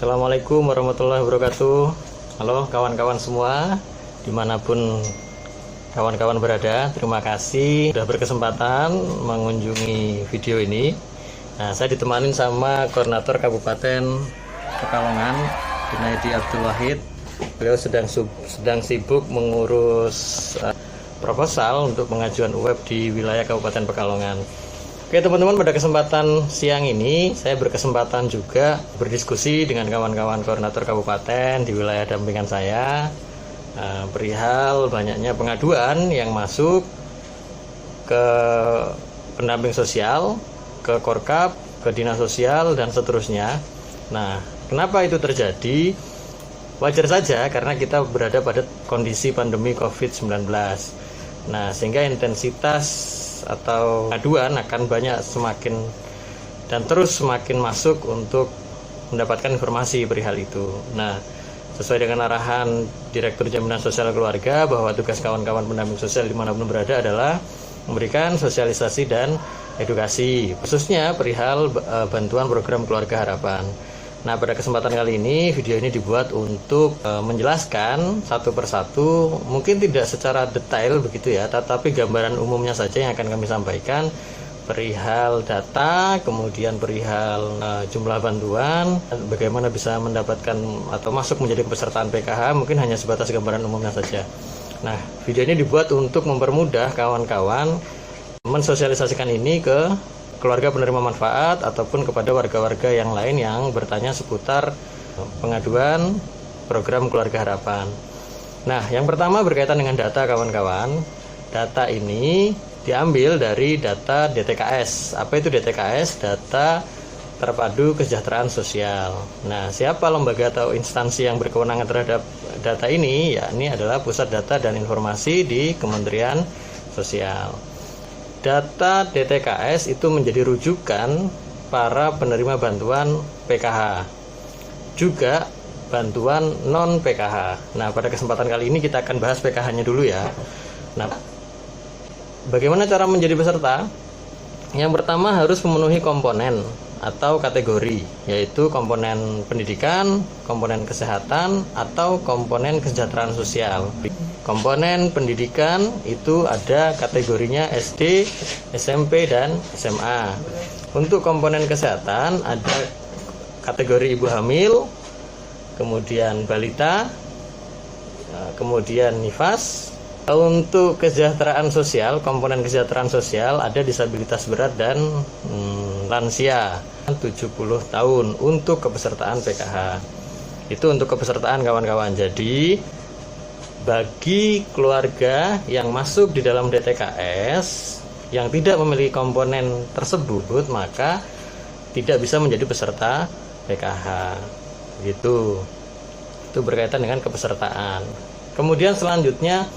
Assalamualaikum warahmatullahi wabarakatuh. Halo kawan-kawan semua, dimanapun kawan-kawan berada, terima kasih sudah berkesempatan mengunjungi video ini. Nah, saya ditemani sama Koordinator Kabupaten Pekalongan, Junaidi Abdul Wahid. Beliau sedang sibuk mengurus proposal untuk pengajuan UEB di wilayah Kabupaten Pekalongan. Oke teman-teman, pada kesempatan siang ini saya berkesempatan juga berdiskusi dengan kawan-kawan koordinator kabupaten di wilayah dampingan saya perihal banyaknya pengaduan yang masuk ke pendamping sosial, ke Korkap, ke dinas sosial dan seterusnya. Nah, kenapa itu terjadi? Wajar saja karena kita berada pada kondisi pandemi COVID-19. Nah, sehingga intensitas atau aduan akan banyak semakin dan terus semakin masuk untuk mendapatkan informasi perihal itu. Nah, sesuai dengan arahan Direktur Jaminan Sosial Keluarga bahwa tugas kawan-kawan pendamping sosial dimanapun berada adalah memberikan sosialisasi dan edukasi, khususnya perihal bantuan program Keluarga Harapan. Nah, pada kesempatan kali ini video ini dibuat untuk menjelaskan satu persatu, mungkin tidak secara detail begitu ya, tetapi gambaran umumnya saja yang akan kami sampaikan perihal data, kemudian perihal jumlah bantuan, bagaimana bisa mendapatkan atau masuk menjadi pesertaan PKH, mungkin hanya sebatas gambaran umumnya saja. Nah, video ini dibuat untuk mempermudah kawan-kawan mensosialisasikan ini ke keluarga penerima manfaat ataupun kepada warga-warga yang lain yang bertanya seputar pengaduan program Keluarga Harapan. Nah, yang pertama berkaitan dengan data kawan-kawan. Data ini diambil dari data DTKS. Apa itu DTKS? Data Terpadu Kesejahteraan Sosial. Nah, siapa lembaga atau instansi yang berkewenangan terhadap data ini? Ya, ini adalah Pusat Data dan Informasi di Kementerian Sosial. Data DTKS itu menjadi rujukan para penerima bantuan PKH, juga bantuan non-PKH. Nah, pada kesempatan kali ini kita akan bahas PKH-nya dulu ya. Nah, bagaimana cara menjadi peserta? Yang pertama harus memenuhi komponen atau kategori, yaitu komponen pendidikan, komponen kesehatan, atau komponen kesejahteraan sosial. Komponen pendidikan itu ada kategorinya SD, SMP, dan SMA. Untuk komponen kesehatan ada kategori ibu hamil, kemudian balita, kemudian nifas. Untuk kesejahteraan sosial, komponen kesejahteraan sosial ada disabilitas berat dan lansia 70 tahun untuk kepesertaan PKH. Itu untuk kepesertaan kawan-kawan. Jadi bagi keluarga yang masuk di dalam DTKS yang tidak memiliki komponen tersebut, maka tidak bisa menjadi peserta PKH. Gitu. Itu berkaitan dengan kepesertaan. Kemudian selanjutnya,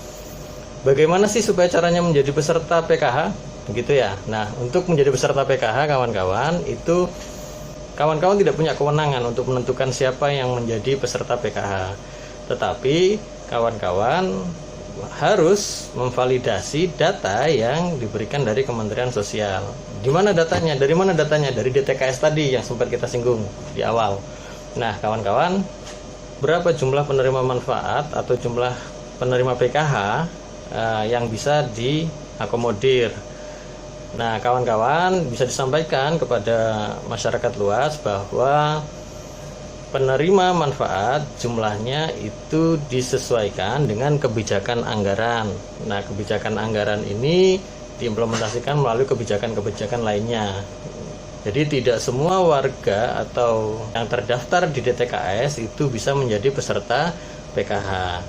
bagaimana sih supaya caranya menjadi peserta PKH? Begitu ya. Nah, untuk menjadi peserta PKH kawan-kawan, itu kawan-kawan tidak punya kewenangan untuk menentukan siapa yang menjadi peserta PKH. Tetapi kawan-kawan harus memvalidasi data yang diberikan dari Kementerian Sosial. Di mana datanya? Dari mana datanya? Dari DTKS tadi yang sempat kita singgung di awal. Nah, kawan-kawan, berapa jumlah penerima manfaat atau jumlah penerima PKH yang bisa diakomodir? Nah, kawan-kawan, bisa disampaikan kepada masyarakat luas bahwa penerima manfaat jumlahnya itu disesuaikan dengan kebijakan anggaran. Nah, kebijakan anggaran ini diimplementasikan melalui kebijakan-kebijakan lainnya. Jadi tidak semua warga atau yang terdaftar di DTKS itu bisa menjadi peserta PKH.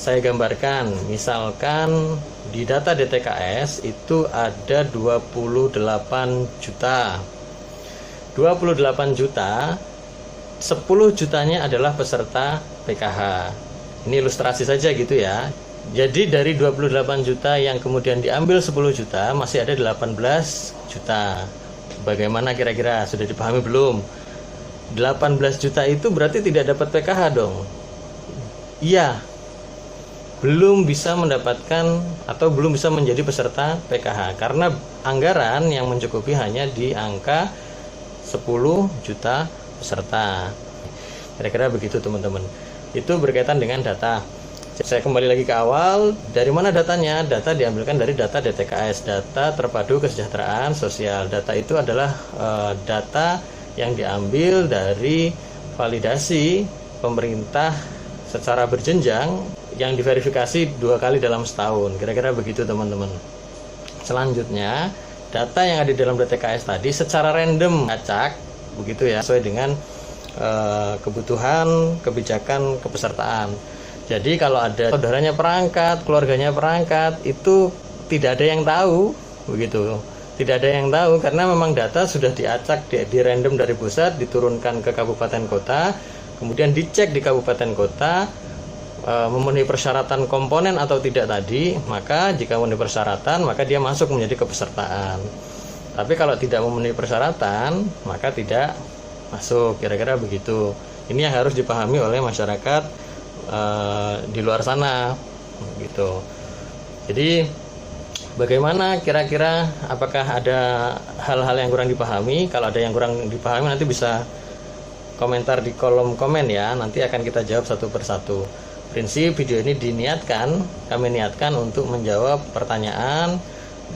Saya gambarkan, misalkan di data DTKS itu ada 28 juta. 28 juta, 10 jutanya adalah peserta PKH. Ini ilustrasi saja gitu ya. Jadi dari 28 juta yang kemudian diambil 10 juta, masih ada 18 juta. Bagaimana kira-kira? Sudah dipahami belum? 18 juta itu berarti tidak dapat PKH dong? Iya. Belum bisa mendapatkan atau belum bisa menjadi peserta PKH karena anggaran yang mencukupi hanya di angka 10 juta peserta. Kira-kira begitu teman-teman. Itu berkaitan dengan data. Saya kembali lagi ke awal, dari mana datanya? Data diambilkan dari data DTKS, data terpadu kesejahteraan sosial. Data itu adalah data yang diambil dari validasi pemerintah secara berjenjang yang diverifikasi 2 kali dalam setahun. Kira-kira begitu teman-teman. Selanjutnya, data yang ada di dalam DTKS tadi secara random acak, begitu ya, sesuai dengan kebutuhan kebijakan kepesertaan. Jadi kalau ada saudaranya perangkat, keluarganya perangkat, itu tidak ada yang tahu, begitu. Tidak ada yang tahu karena memang data sudah diacak, di random dari pusat, diturunkan ke kabupaten kota, kemudian dicek di kabupaten kota, memenuhi persyaratan komponen atau tidak tadi, maka jika memenuhi persyaratan, maka dia masuk menjadi kepesertaan. Tapi kalau tidak memenuhi persyaratan, maka tidak masuk, kira-kira begitu. Ini yang harus dipahami oleh masyarakat di luar sana gitu. Jadi bagaimana kira-kira, apakah ada hal-hal yang kurang dipahami? Kalau ada yang kurang dipahami nanti bisa komentar di kolom komen ya, nanti akan kita jawab satu persatu. Prinsip video ini kami niatkan untuk menjawab pertanyaan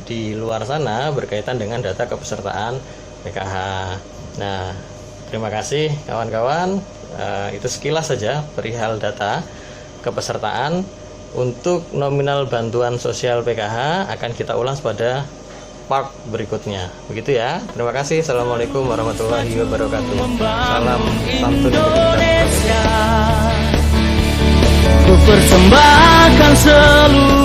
di luar sana berkaitan dengan data kepesertaan PKH. Nah, terima kasih kawan-kawan. Itu sekilas saja perihal data kepesertaan. Untuk nominal bantuan sosial PKH akan kita ulas pada part berikutnya. Begitu ya. Terima kasih. Assalamualaikum warahmatullahi wabarakatuh. Salam santun Indonesia. Ku persembahkan seluruh